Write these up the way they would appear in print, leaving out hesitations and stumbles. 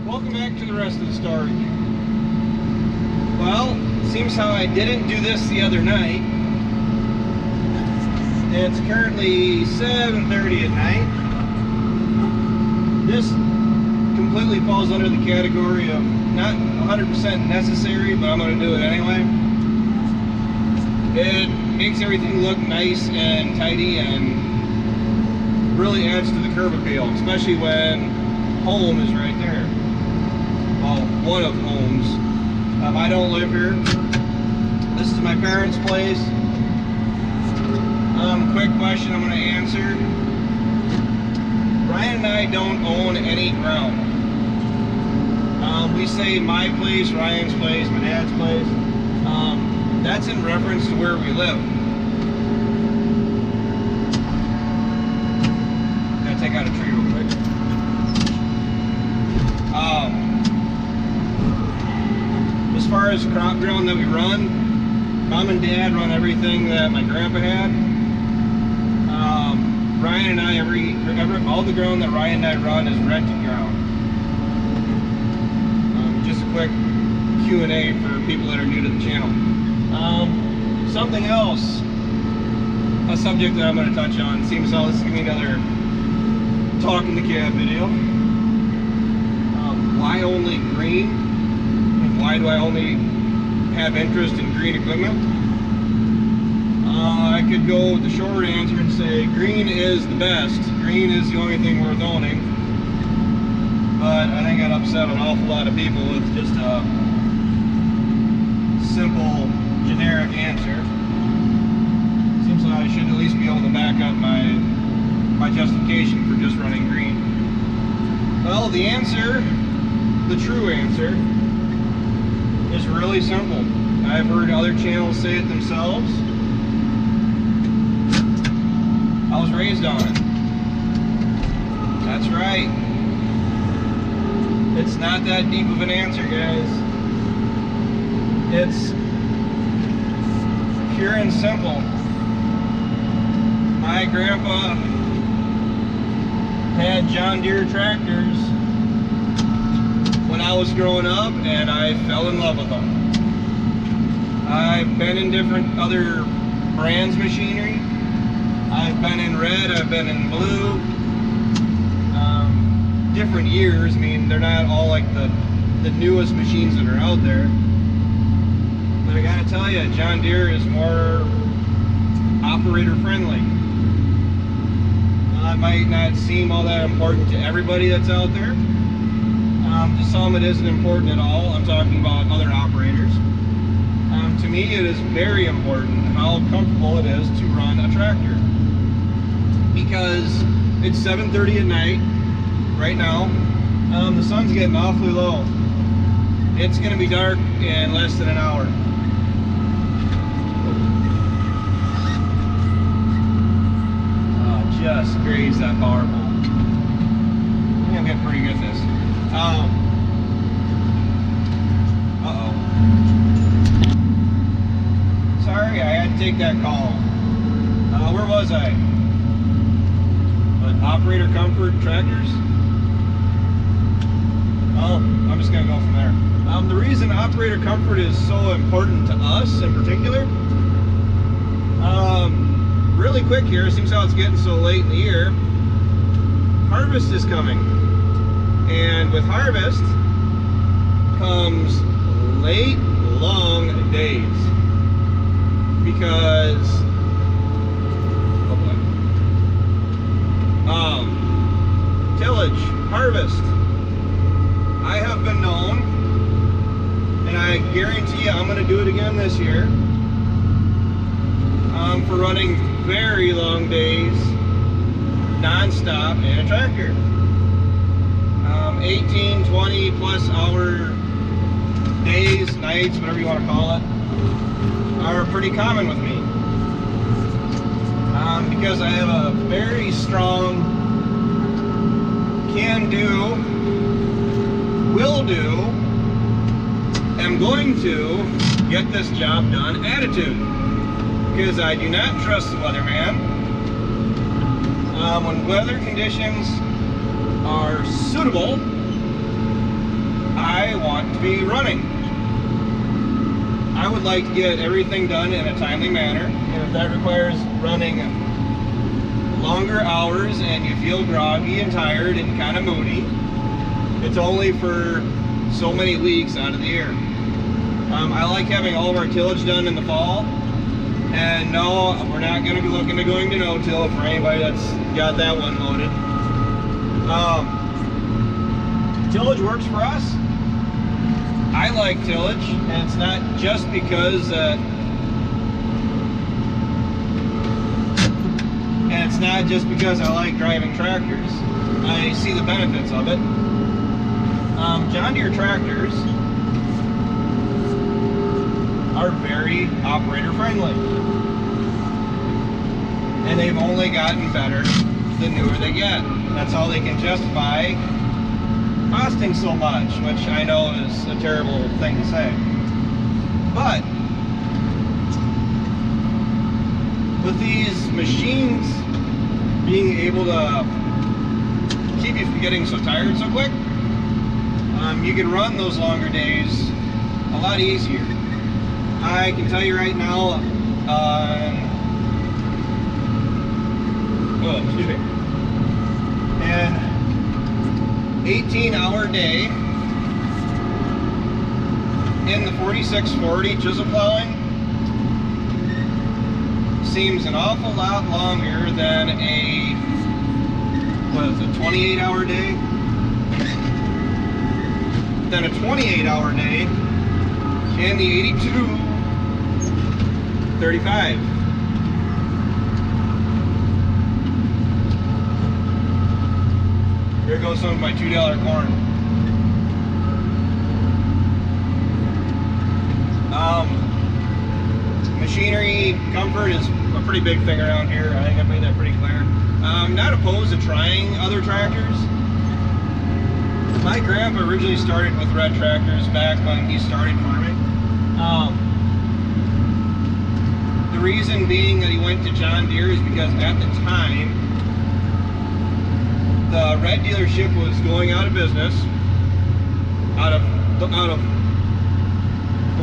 Welcome back to the rest of the story. Well, seems how I didn't do this the other night. It's currently 7:30 at night. This completely falls under the category of not 100% necessary, but I'm going to do it anyway. It makes everything look nice and tidy and really adds to the curb appeal, especially when home is right there. Well, one of homes. I don't live here. This is my parents' place. Quick question I'm going to answer. Ryan and I don't own any ground. We say my place, Ryan's place, my dad's place. That's in reference to where we live. Gotta take out a tree real quick. As far as crop ground that we run, Mom and Dad run everything that my grandpa had. Ryan and I, all the ground that Ryan and I run is rented ground. Just a quick Q&A for people that are new to the channel. Something else, a subject that I'm going to touch on. Seems how this is going to be another talk in the cab video. Why only green? And why do I only have interest in green equipment? I could go with the short answer and say green is the best. Green is the only thing worth owning. But I think I'd upset an awful lot of people with just a simple, generic answer. Seems like I should at least be able to back up my justification for just running green. Well, the answer, the true answer, is really simple. I've heard other channels say it themselves. I was raised on it. That's right. It's not that deep of an answer, guys. It's pure and simple. My grandpa had John Deere tractors when I was growing up, and I fell in love with them. I've been in different other brands machinery. I've been in red, I've been in blue. Different years. I mean, they're not all like the newest machines that are out there. But I gotta tell you, John Deere is more operator friendly. It might not seem all that important to everybody that's out there. To some it isn't important at all. I'm talking about other operators. To me it is very important how comfortable it is to run a tractor. Because it's 7:30 at night right now. The sun's getting awfully low. It's going to be dark in less than an hour. Just grazed that power pole. I think I'm getting pretty good at this. Uh-oh. Sorry, I had to take that call. Where was I? Operator comfort tractors? Well, I'm just going to go from there. The reason operator comfort is so important to us in particular, really quick here, seems how it's getting so late in the year, harvest is coming. And with harvest comes late, long days. Because tillage, harvest. I have been known, and I guarantee you I'm going to do it again this year, for running very long days, non-stop in a tractor. 18, 20 plus hour days, nights, whatever you want to call it, are pretty common with me. Because I have a very strong can do, will do, am going to get this job done attitude. Because I do not trust the weatherman. When weather conditions are suitable, want to be running. I would like to get everything done in a timely manner, and if that requires running longer hours and you feel groggy and tired and kind of moody, it's only for so many weeks out of the year. I like having all of our tillage done in the fall, and no, we're not going to be looking to going to no-till for anybody that's got that one loaded. Tillage works for us. I like tillage, and it's not just because I like driving tractors. I see the benefits of it. John Deere tractors are very operator friendly, and they've only gotten better the newer they get. That's how they can justify costing so much, which I know is a terrible thing to say. But with these machines being able to keep you from getting so tired so quick, you can run those longer days a lot easier. I can tell you right now, an 18-hour day in the 4640 chisel plowing seems an awful lot longer than a 28-hour day? Than a 28-hour day in the 8235. Here goes some of my $2 corn. Machinery comfort is a pretty big thing around here. I think I made that pretty clear. I'm not opposed to trying other tractors. My grandpa originally started with red tractors back when he started farming. The reason being that he went to John Deere is because at the time, the red dealership was going out of business. Out of the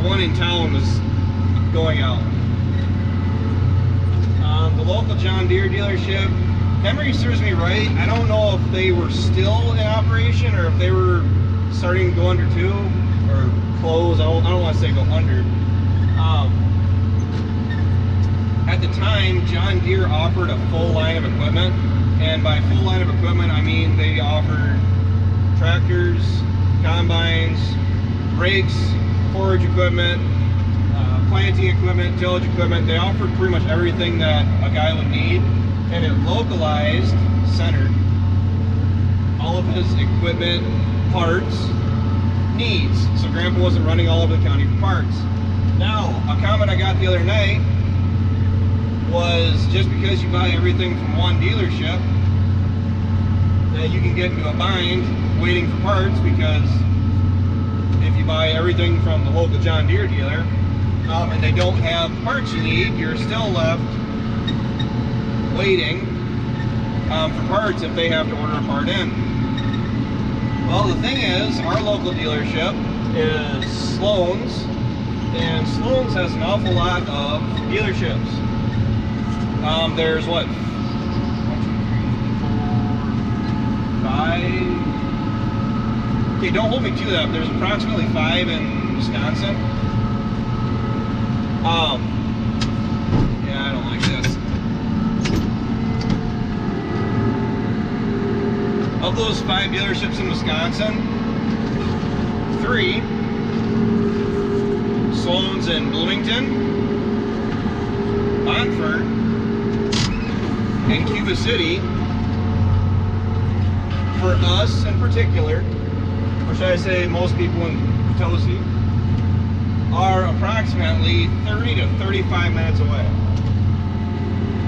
one in town was going out. The local John Deere dealership, memory serves me right, I don't know if they were still in operation or if they were starting to go under too, or close. I don't want to say go under. At the time, John Deere offered a full line of equipment, and by full line of equipment I mean they offered tractors, combines, rakes, forage equipment, planting equipment, tillage equipment. They offered pretty much everything that a guy would need, and it localized, centered all of his equipment, parts, needs. So Grandpa wasn't running all over the county for parts. Now, a comment I got the other night was just because you buy everything from one dealership, that you can get into a bind waiting for parts, because if you buy everything from the local John Deere dealer and they don't have parts you need, you're still left waiting for parts if they have to order a part in. Well, the thing is, our local dealership is Sloan's, and Sloan's has an awful lot of dealerships. There's what? 1, 2, 3, 4, 5. Okay, don't hold me to that. There's approximately 5 in Wisconsin. Yeah, I don't like this. Of those 5 dealerships in Wisconsin, 3, Sloan's in Bloomington, Montford, and Cuba City, for us in particular, or should I say most people in Potosi, are approximately 30 to 35 minutes away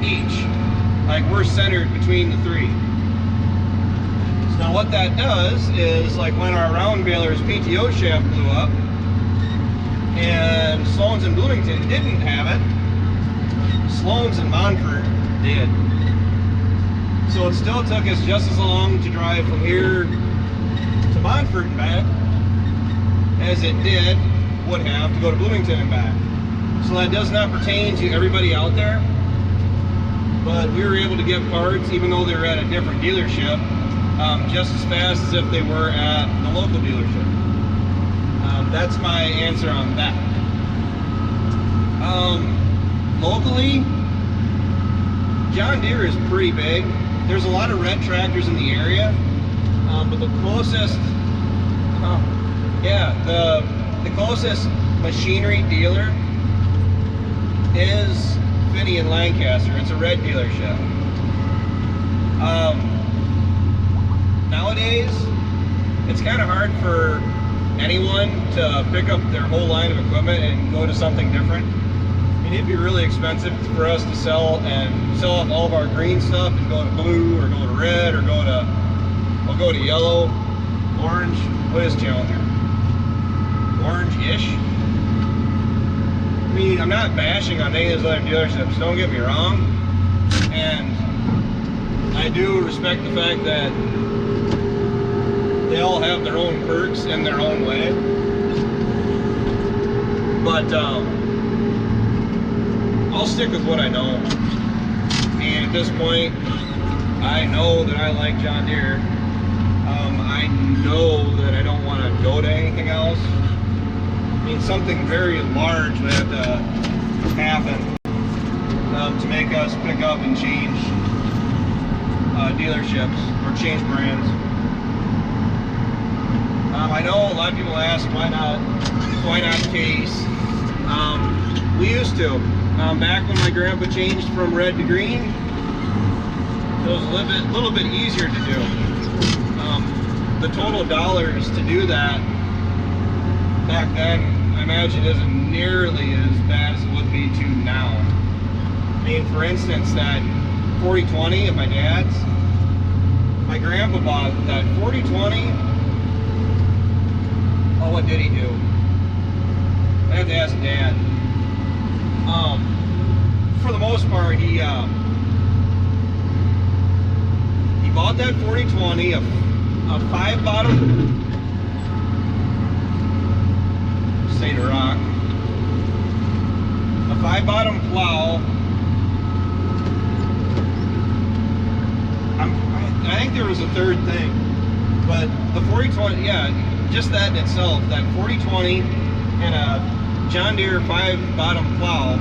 each. Like, we're centered between the 3. So now what that does is, like when our round baler's PTO shaft blew up and Sloan's in Bloomington didn't have it, Sloan's in Montford did. So it still took us just as long to drive from here to Montford and back as it would have to go to Bloomington and back. So that does not pertain to everybody out there, but we were able to get parts, even though they were at a different dealership, just as fast as if they were at the local dealership. That's my answer on that. Locally, John Deere is pretty big. There's a lot of red tractors in the area, but the closest, the closest machinery dealer is Finney in Lancaster. It's a red dealership. Nowadays, it's kind of hard for anyone to pick up their whole line of equipment and go to something different. I mean, it'd be really expensive for us to sell off all of our green stuff and go to blue or go to red or go to yellow, orange. What is Challenger? Orange-ish. I mean, I'm not bashing on any of those other dealerships, don't get me wrong, and I do respect the fact that they all have their own perks in their own way, but I'll stick with what I know. And at this point, I know that I like John Deere. I know that I don't want to go to anything else. I mean, something very large would have to happen to make us pick up and change dealerships or change brands. I know a lot of people ask why not Case. We used to. Back when my grandpa changed from red to green, it was a little bit easier to do. The total dollars to do that back then, I imagine, isn't nearly as bad as it would be to now. I mean, for instance, that 4020 of my dad's, my grandpa bought that 4020. Oh, what did he do? I have to ask Dad. For the most part, he bought that 4020, a 5-bottom, say to rock, a 5-bottom plow. I think there was a third thing, but the 4020, yeah, just that in itself, that 4020 and a John Deere 5-bottom plow,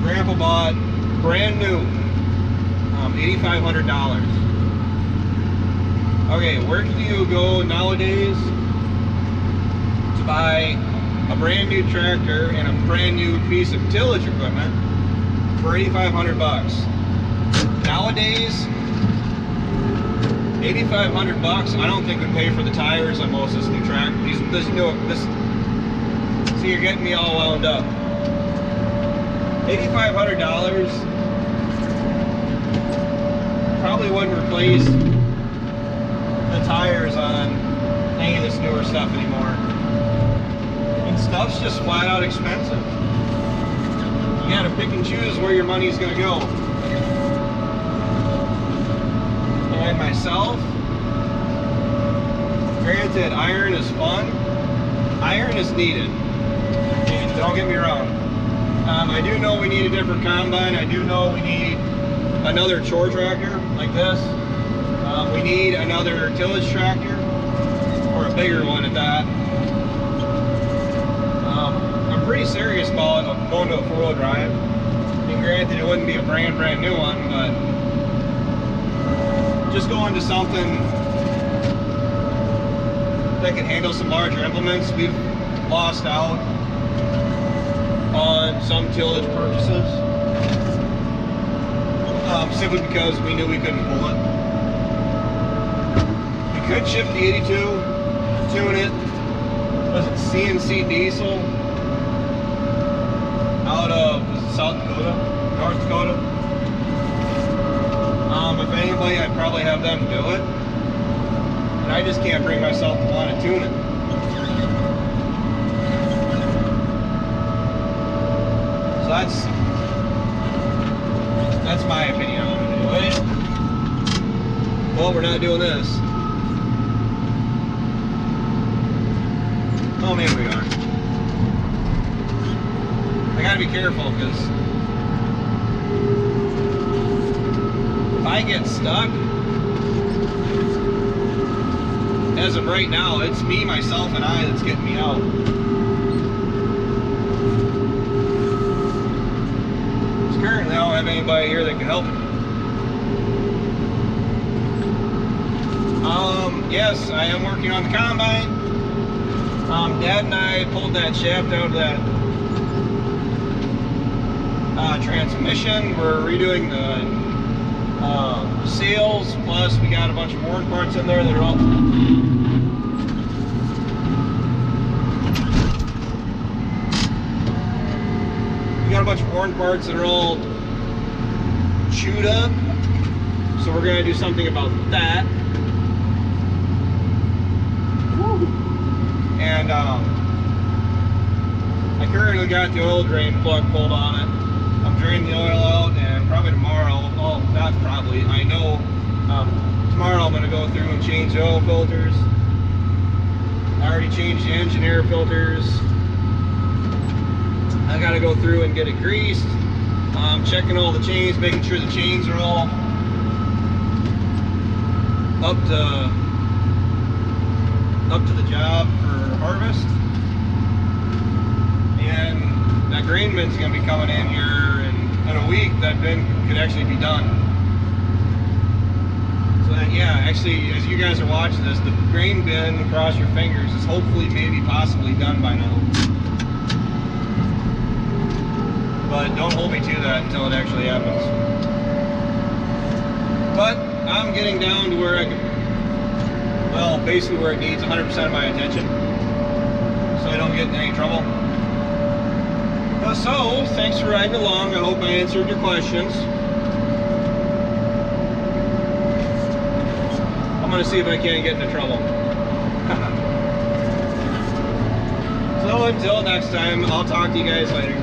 Grandpa bought brand new, $8,500. Okay, where can you go nowadays to buy a brand new tractor and a brand new piece of tillage equipment for 8,500 bucks? Nowadays, 8,500 bucks, I don't think would pay for the tires on most of this new tractor. See, you're getting me all wound up. $8,500 probably wouldn't replace the tires on any of this newer stuff anymore. And stuff's just flat out expensive. You gotta pick and choose where your money's gonna go. And myself, granted, iron is fun. Iron is needed. And don't get me wrong. I do know we need a different combine. I do know we need another chore tractor like this. We need another tillage tractor, or a bigger one at that. I'm pretty serious about going to a 4-wheel drive. I mean, granted, it wouldn't be a brand new one, but just going to something that can handle some larger implements. We've lost out on some tillage purchases simply because we knew we couldn't pull it. We could ship the 82, tune it. Was it CNC diesel out of South Dakota, North Dakota? If anybody, I'd probably have them do it. And I just can't bring myself to want to tune it. So that's my opinion on it anyway. Well, we're not doing this. Oh man. Here we are. I gotta be careful because if I get stuck, as of right now, it's me, myself, and I that's getting me out. Because currently I don't have anybody here that can help me. Yes, I am working on the combine. Dad and I pulled that shaft out of that transmission. We're redoing the seals, plus we got a bunch of worn parts in there that are all chewed up, so we're going to do something about that. And I currently got the oil drain plug pulled on it. I'm draining the oil out, and probably tomorrow, well, not probably, I know tomorrow I'm going to go through and change the oil filters. I already changed the engine air filters. I got to go through and get it greased. Checking all the chains, making sure the chains are all up to the job for harvest. And that grain bin's going to be coming in here in a week. That bin could actually be done. So that, yeah, actually, as you guys are watching this, the grain bin, cross your fingers, is hopefully, maybe, possibly done by now. But don't hold me to that until it actually happens. But I'm getting down to where I can, well, basically where it needs 100% of my attention, so I don't get in any trouble. So, thanks for riding along. I hope I answered your questions. I'm going to see if I can't get into trouble. So until next time, I'll talk to you guys later.